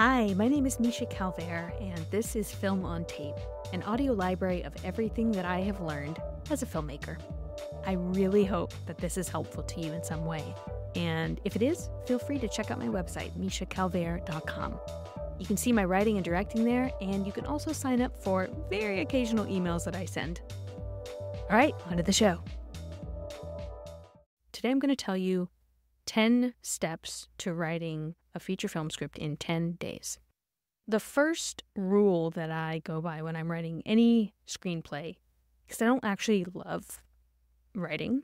Hi, my name is Misha Calvert, and this is Film on Tape, an audio library of everything that I have learned as a filmmaker. I really hope that this is helpful to you in some way, and if it is, feel free to check out my website, mishacalvert.com. You can see my writing and directing there, and you can also sign up for very occasional emails that I send. All right, on to the show. Today I'm going to tell you 10 steps to writing a feature film script in 10 days. The first rule that I go by when I'm writing any screenplay, because I don't actually love writing.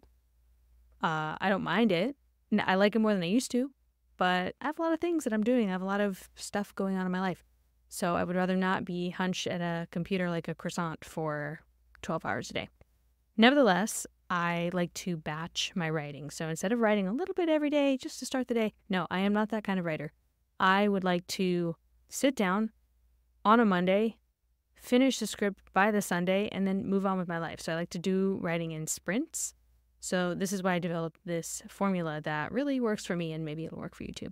I don't mind it. I like it more than I used to, but I have a lot of things that I'm doing. I have a lot of stuff going on in my life. So I would rather not be hunched at a computer like a croissant for 12 hours a day. Nevertheless, I like to batch my writing. So instead of writing a little bit every day just to start the day, no, I am not that kind of writer. I would like to sit down on a Monday, finish the script by the Sunday, and then move on with my life. So I like to do writing in sprints. So this is why I developed this formula that really works for me, and maybe it'll work for you too.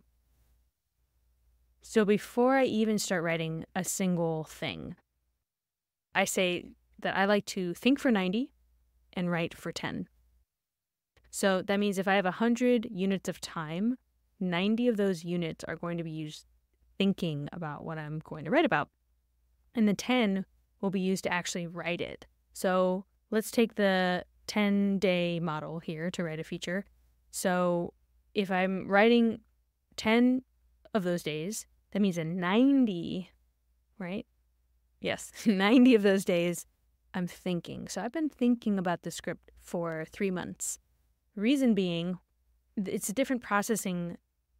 So before I even start writing a single thing, I say that I like to think for 90 and write for 10. So that means if I have 100 units of time, 90 of those units are going to be used thinking about what I'm going to write about. And the 10 will be used to actually write it. So let's take the 10-day model here to write a feature. So if I'm writing 10 of those days, that means in 90, right? Yes, 90 of those days, I'm thinking. So I've been thinking about the script for 3 months. Reason being, it's a different processing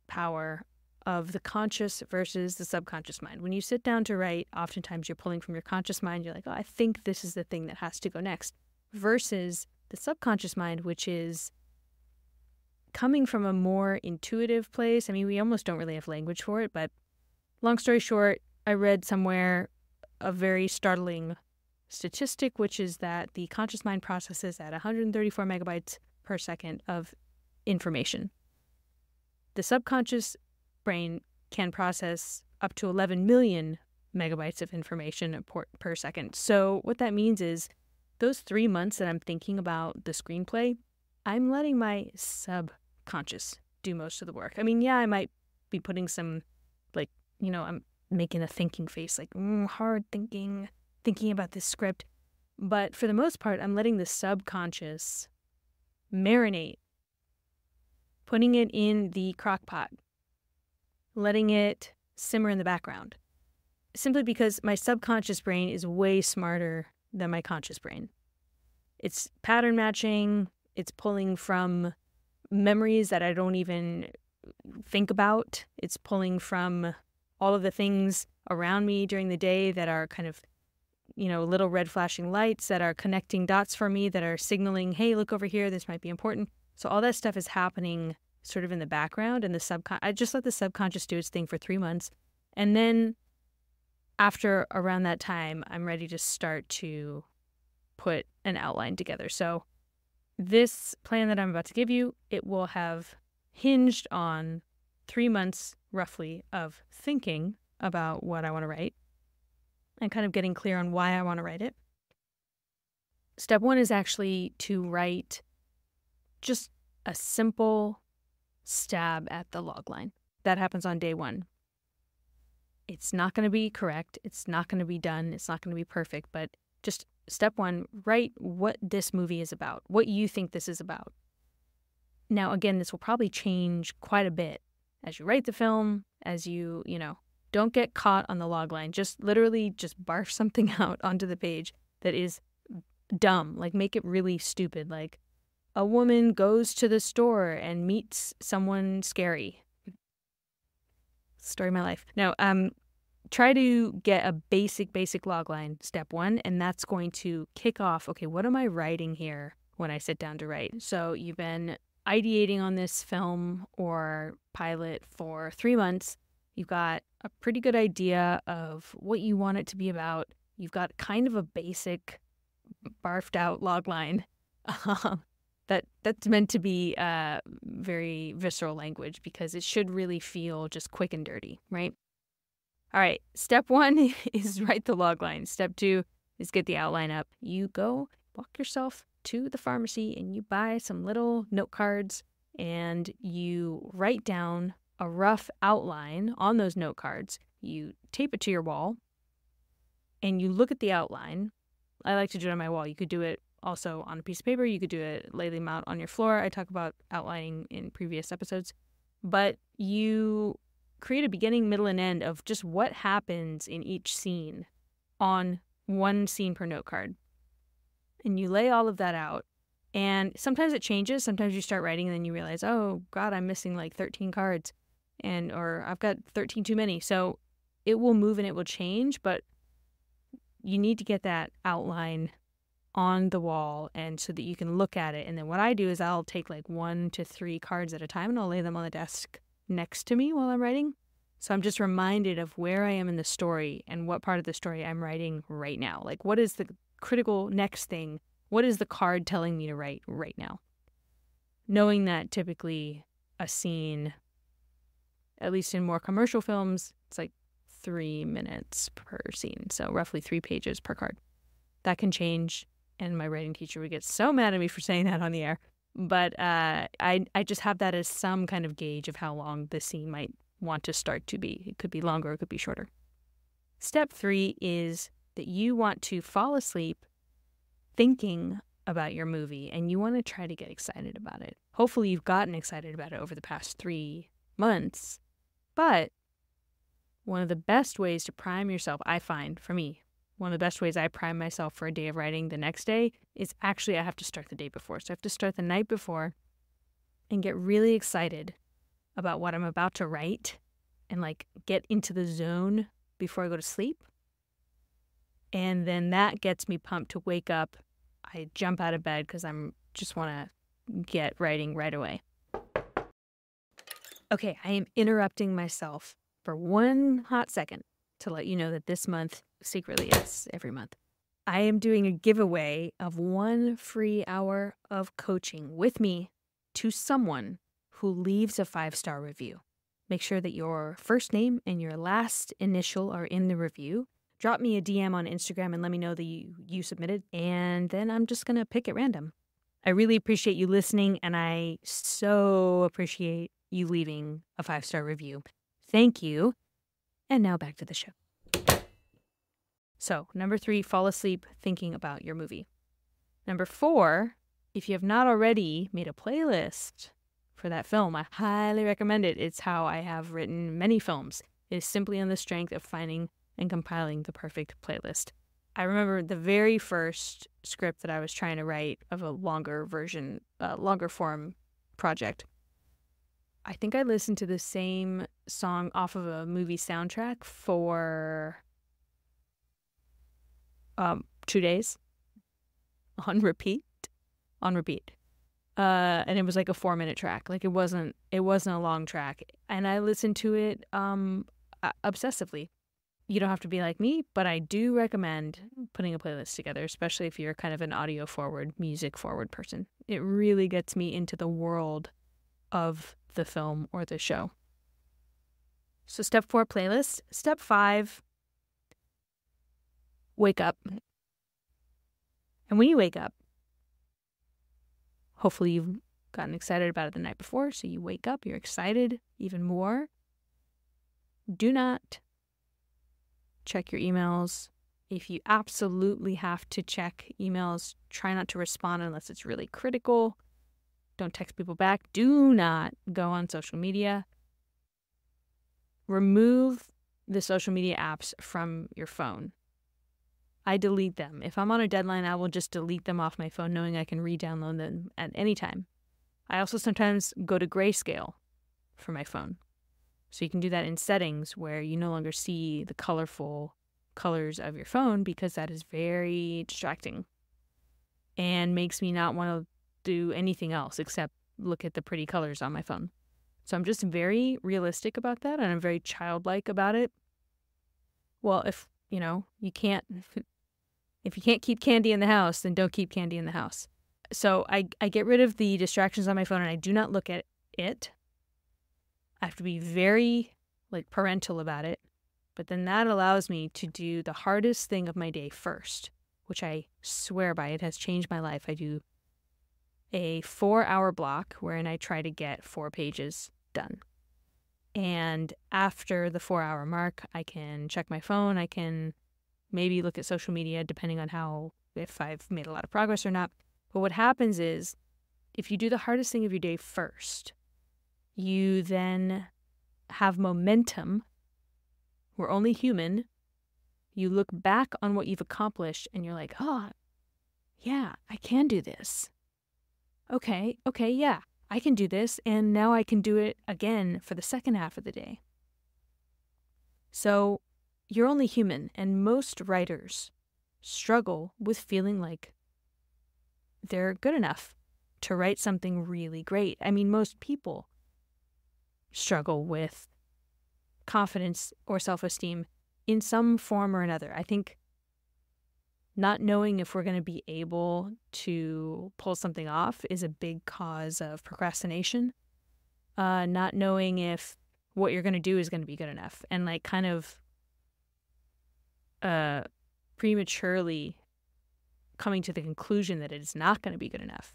power of the conscious versus the subconscious mind. When you sit down to write, oftentimes you're pulling from your conscious mind. You're like, oh, I think this is the thing that has to go next. Versus the subconscious mind, which is coming from a more intuitive place. I mean, we almost don't really have language for it, but long story short, I read somewhere a very startling statistic, which is that the conscious mind processes at 134 megabytes per second of information. The subconscious brain can process up to 11 million megabytes of information per second. So what that means is those 3 months that I'm thinking about the screenplay, I'm letting my subconscious do most of the work. I mean, yeah, I might be putting some, I'm making a thinking face, hard thinking about this script. But for the most part, I'm letting the subconscious marinate, putting it in the crock pot, letting it simmer in the background. Simply because my subconscious brain is way smarter than my conscious brain. It's pattern matching. It's pulling from memories that I don't even think about. It's pulling from all of the things around me during the day that are kind of little red flashing lights that are connecting dots for me, that are signaling, hey, look over here, this might be important. So all that stuff is happening sort of in the background, and I just let the subconscious do its thing for 3 months. And then after around that time, I'm ready to start to put an outline together. So this plan that I'm about to give you, it will have hinged on 3 months roughly of thinking about what I want to write and kind of getting clear on why I want to write it. Step 1 is actually to write just a simple stab at the logline. That happens on day 1. It's not going to be correct. It's not going to be done. It's not going to be perfect. But just step 1, write what this movie is about, what you think this is about. Now, again, this will probably change quite a bit as you write the film, as you don't get caught on the logline. Just literally just barf something out onto the page that is dumb. Make it really stupid. Like, a woman goes to the store and meets someone scary. Story of my life. Now, try to get a basic logline, step 1, and that's going to kick off, okay, what am I writing here when I sit down to write? So you've been ideating on this film or pilot for 3 months. You've got a pretty good idea of what you want it to be about. You've got kind of a basic barfed out logline that's meant to be very visceral language because it should really feel just quick and dirty, right? All right, step 1 is write the log line. Step 2 is get the outline up. You go walk yourself to the pharmacy and you buy some little note cards and you write down a rough outline on those note cards. You tape it to your wall and you look at the outline. I like to do it on my wall. You could do it also on a piece of paper. You could do it, lay them out on your floor. I talk about outlining in previous episodes. But you create a beginning, middle, and end of just what happens in each scene on one scene per note card. And you lay all of that out. And sometimes it changes. Sometimes you start writing and then you realize, oh, God, I'm missing like 13 cards. Or I've got 13 too many. So it will move and it will change. But you need to get that outline on the wall and so that you can look at it. And then what I do is I'll take like 1 to 3 cards at a time and I'll lay them on the desk next to me while I'm writing. So I'm just reminded of where I am in the story and what part of the story I'm writing right now. Like, what is the critical next thing? What is the card telling me to write right now? Knowing that typically a scene, at least in more commercial films, it's like 3 minutes per scene. So roughly 3 pages per card. That can change. And my writing teacher would get so mad at me for saying that on the air. But I just have that as some kind of gauge of how long the scene might want to start to be. It could be longer, it could be shorter. Step 3 is that you want to fall asleep thinking about your movie and you want to try to get excited about it. Hopefully you've gotten excited about it over the past 3 months. But one of the best ways to prime yourself, I find, for me, one of the best ways I prime myself for a day of writing the next day is actually I have to start the day before. So I have to start the night before and get really excited about what I'm about to write and like get into the zone before I go to sleep. And then that gets me pumped to wake up. I jump out of bed because I'm just want to get writing right away. Okay, I am interrupting myself for 1 hot second to let you know that this month, secretly it's every month, I am doing a giveaway of 1 free hour of coaching with me to someone who leaves a 5-star review. Make sure that your first name and your last initial are in the review. Drop me a DM on Instagram and let me know that you submitted, and then I'm just going to pick at random. I really appreciate you listening, and I so appreciate you leaving a 5-star review. Thank you. And now back to the show. So, number 3, fall asleep thinking about your movie. Number 4, if you have not already made a playlist for that film, I highly recommend it. It's how I have written many films. It is simply on the strength of finding and compiling the perfect playlist. I remember the very first script that I was trying to write of a longer version, longer form project. I think I listened to the same song off of a movie soundtrack for 2 days on repeat. And it was like a 4-minute track. Like it wasn't a long track. And I listened to it obsessively. You don't have to be like me, but I do recommend putting a playlist together, especially if you're kind of an audio forward, music forward person. It really gets me into the world of the film or the show. So step 4, playlist. Step 5, wake up. And when you wake up, hopefully you've gotten excited about it the night before, so you wake up, you're excited even more. Do not check your emails. If you absolutely have to check emails, try not to respond unless it's really critical. Don't text people back. Do not go on social media. Remove the social media apps from your phone. I delete them. If I'm on a deadline, I will just delete them off my phone, knowing I can re-download them at any time. I also sometimes go to grayscale for my phone. So you can do that in settings where you no longer see the colorful colors of your phone, because that is very distracting and makes me not want to do anything else except look at the pretty colors on my phone. So I'm just very realistic about that, and I'm very childlike about it. Well, if you can't keep candy in the house, then don't keep candy in the house. So I get rid of the distractions on my phone and I do not look at it. I have to be very parental about it. But then that allows me to do the hardest thing of my day first, which I swear by. It has changed my life. I do a 4-hour block wherein I try to get 4 pages done. And after the 4-hour mark, I can check my phone. I can maybe look at social media, depending on if I've made a lot of progress or not. But what happens is, if you do the hardest thing of your day first, you then have momentum. We're only human. You look back on what you've accomplished and you're like, oh, yeah, I can do this. Okay, yeah, I can do this. And now I can do it again for the second half of the day. So you're only human, and most writers struggle with feeling like they're good enough to write something really great. I mean, most people struggle with confidence or self-esteem in some form or another. I think not knowing if we're going to be able to pull something off is a big cause of procrastination. Not knowing if what you're going to do is going to be good enough, and like kind of prematurely coming to the conclusion that it is not going to be good enough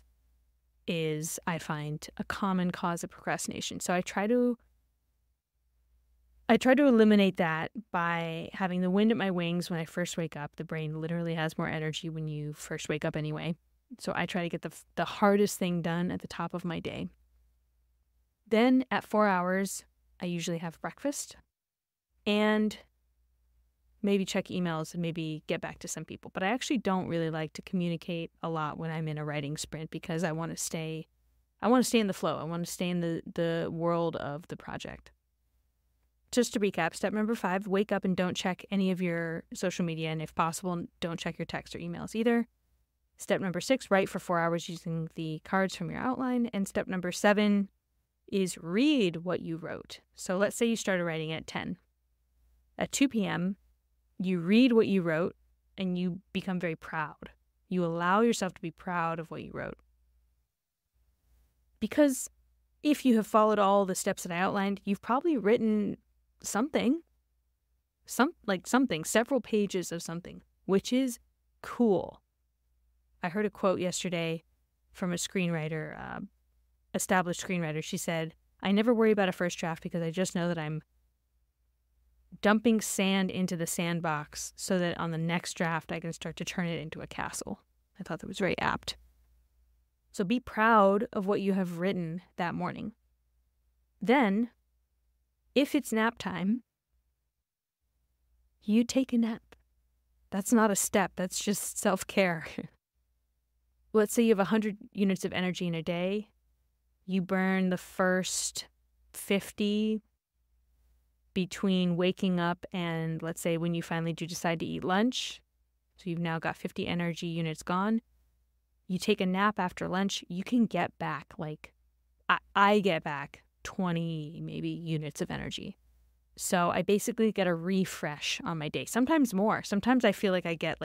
is, I find, a common cause of procrastination. So I try to eliminate that by having the wind at my wings when I first wake up. The brain literally has more energy when you first wake up anyway. So I try to get the hardest thing done at the top of my day. Then at 4 hours, I usually have breakfast and maybe check emails and maybe get back to some people. But I actually don't really like to communicate a lot when I'm in a writing sprint, because I want to stay in the flow. I want to stay in the world of the project. Just to recap, step number 5, wake up and don't check any of your social media. And if possible, don't check your text or emails either. Step number 6, write for 4 hours using the cards from your outline. And step number 7 is read what you wrote. So let's say you started writing at 10. At 2 p.m., you read what you wrote and you become very proud. You allow yourself to be proud of what you wrote. Because if you have followed all the steps that I outlined, you've probably written something, several pages of something, which is cool. I heard a quote yesterday from a screenwriter, established screenwriter. She said, "I never worry about a first draft because I just know that I'm dumping sand into the sandbox so that on the next draft I can start to turn it into a castle." I thought that was very apt. So be proud of what you have written that morning. Then, if it's nap time, you take a nap. That's not a step, that's just self-care. Let's say you have 100 units of energy in a day. You burn the first 50 between waking up and, let's say, when you finally do decide to eat lunch. So you've now got 50 energy units gone. You take a nap after lunch, you can get back, I get back 20 maybe units of energy. So I basically get a refresh on my day, sometimes more. Sometimes I feel like I get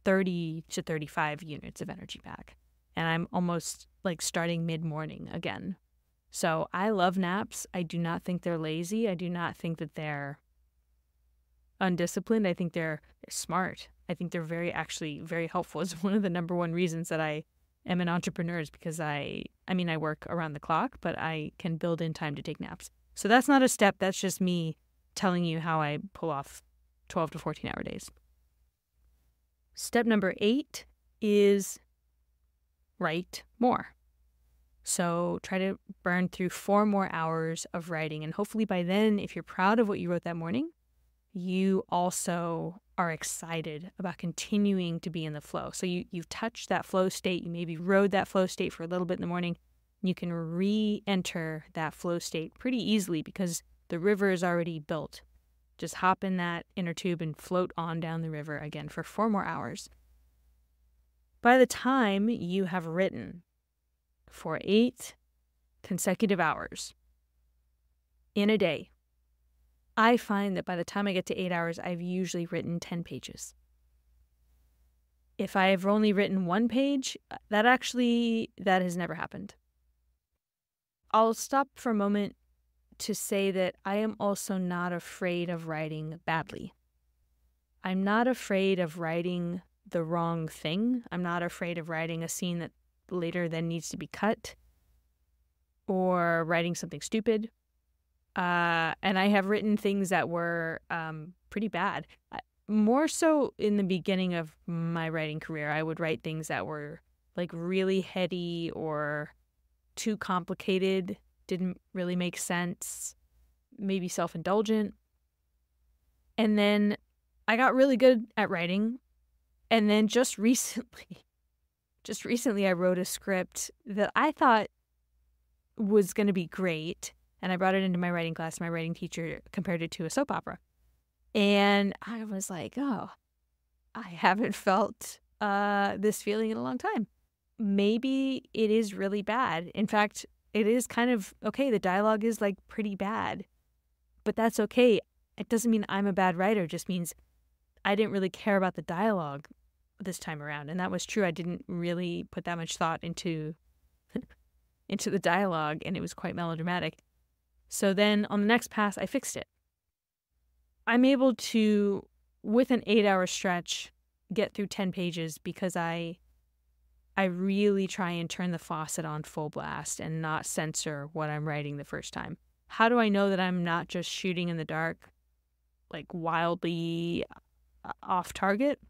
30 to 35 units of energy back. And I'm almost starting mid-morning again. So I love naps. I do not think they're lazy. I do not think that they're undisciplined. I think they're smart. I think they're very helpful. It's one of the number one reasons that I am an entrepreneur, is because I work around the clock, but I can build in time to take naps. So that's not a step. That's just me telling you how I pull off 12 to 14-hour days. Step number 8 is write more. So try to burn through 4 more hours of writing. And hopefully by then, if you're proud of what you wrote that morning, you also are excited about continuing to be in the flow. So you've touched that flow state. You maybe rode that flow state for a little bit in the morning. You can re-enter that flow state pretty easily because the river is already built. Just hop in that inner tube and float on down the river again for 4 more hours. By the time you have written for 8 consecutive hours in a day, I find that by the time I get to 8 hours, I've usually written 10 pages. If I've only written 1 page, that has never happened. I'll stop for a moment to say that I am also not afraid of writing badly. I'm not afraid of writing the wrong thing. I'm not afraid of writing a scene that later then needs to be cut or writing something stupid. And I have written things that were pretty bad. More so in the beginning of my writing career, I would write things that were like really heady or too complicated, didn't really make sense, maybe self-indulgent. And then I got really good at writing. And then just recently I wrote a script that I thought was going to be great. And I brought it into my writing class. My writing teacher compared it to a soap opera. And I was like, oh, I haven't felt this feeling in a long time. Maybe it is really bad. In fact, it is kind of okay. The dialogue is like pretty bad, but that's okay. It doesn't mean I'm a bad writer. It just means I didn't really care about the dialogue this time around. And that was true. I didn't really put that much thought into the dialogue, and it was quite melodramatic. So then on the next pass, I fixed it. I'm able to, with an 8-hour stretch, get through 10 pages because I really try and turn the faucet on full blast and not censor what I'm writing the first time. How do I know that I'm not just shooting in the dark, like wildly off target?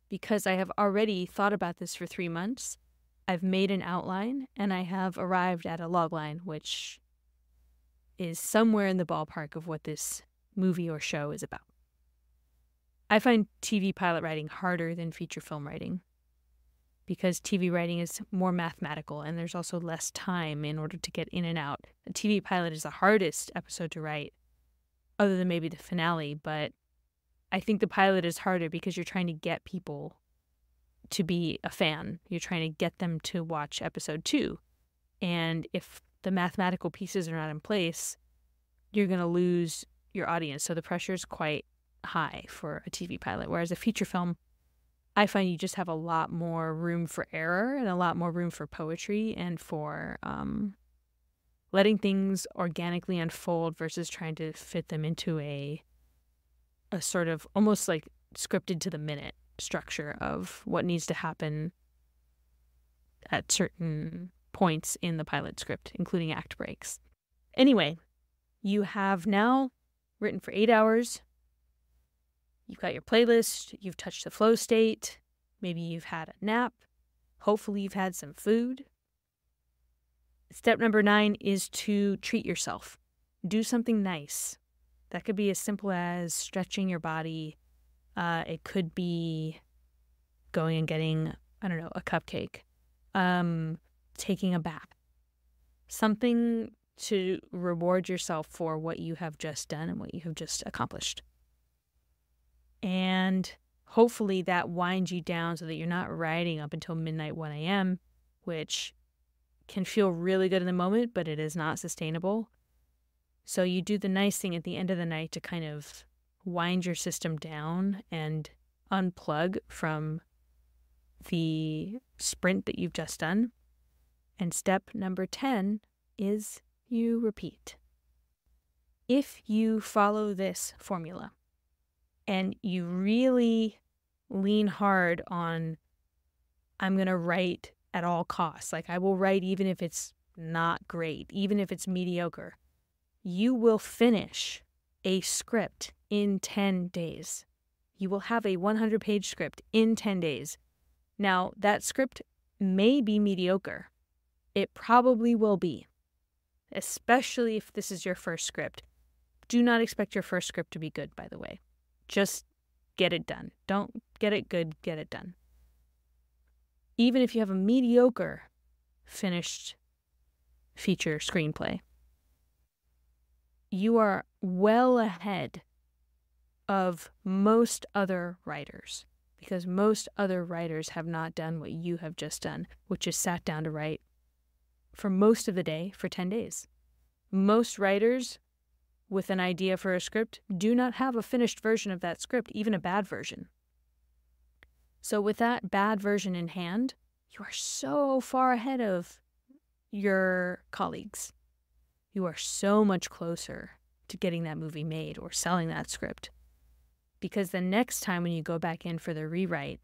Because I have already thought about this for 3 months. I've made an outline, and I have arrived at a logline, which is somewhere in the ballpark of what this movie or show is about. I find TV pilot writing harder than feature film writing because TV writing is more mathematical and there's also less time in order to get in and out. A TV pilot is the hardest episode to write, other than maybe the finale, but I think the pilot is harder because you're trying to get people to be a fan. You're trying to get them to watch episode 2. And if the mathematical pieces are not in place, you're going to lose your audience. So the pressure is quite high for a TV pilot. Whereas a feature film, I find you just have a lot more room for error and a lot more room for poetry and for letting things organically unfold versus trying to fit them into a sort of almost like scripted to the minute structure of what needs to happen at certain points in the pilot script, including act breaks. Anyway, you have now written for 8 hours. You've got your playlist. You've touched the flow state. Maybe you've had a nap. Hopefully you've had some food. Step number 9 is to treat yourself. Do something nice. That could be as simple as stretching your body. It could be going and getting, I don't know, a cupcake. Taking a bath. Something to reward yourself for what you have just done and what you have just accomplished. And hopefully that winds you down so that you're not writing up until midnight, 1 a.m., which can feel really good in the moment, but it is not sustainable. So you do the nice thing at the end of the night to kind of wind your system down and unplug from the sprint that you've just done. And step number 10 is you repeat. If you follow this formula and you really lean hard on, I'm going to write at all costs, like I will write even if it's not great, even if it's mediocre, you will finish a script in 10 days. You will have a 100-page script in 10 days. Now, that script may be mediocre. It probably will be, especially if this is your first script. Do not expect your first script to be good, by the way. Just get it done. Don't get it good, get it done. Even if you have a mediocre finished feature screenplay, you are well ahead of most other writers because most other writers have not done what you have just done, which is sat down to write for most of the day for 10 days. Most writers with an idea for a script do not have a finished version of that script, even a bad version. So with that bad version in hand, you are so far ahead of your colleagues. you are so much closer to getting that movie made or selling that script. Because the next time when you go back in for the rewrite,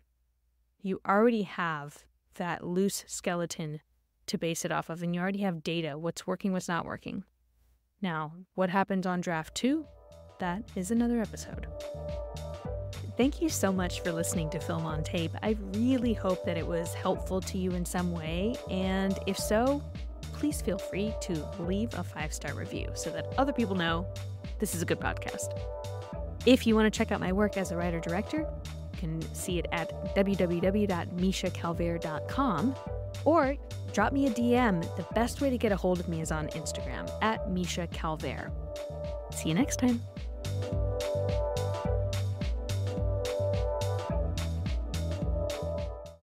you already have that loose skeleton to base it off of, and you already have data, what's working, what's not working. Now, what happens on draft 2? That is another episode. Thank you so much for listening to Film on Tape. I really hope that it was helpful to you in some way, and if so, please feel free to leave a 5-star review so that other people know this is a good podcast. If you want to check out my work as a writer-director, you can see it at www.mishacalvert.com, or drop me a DM. The best way to get a hold of me is on Instagram at Misha Calvert. See you next time.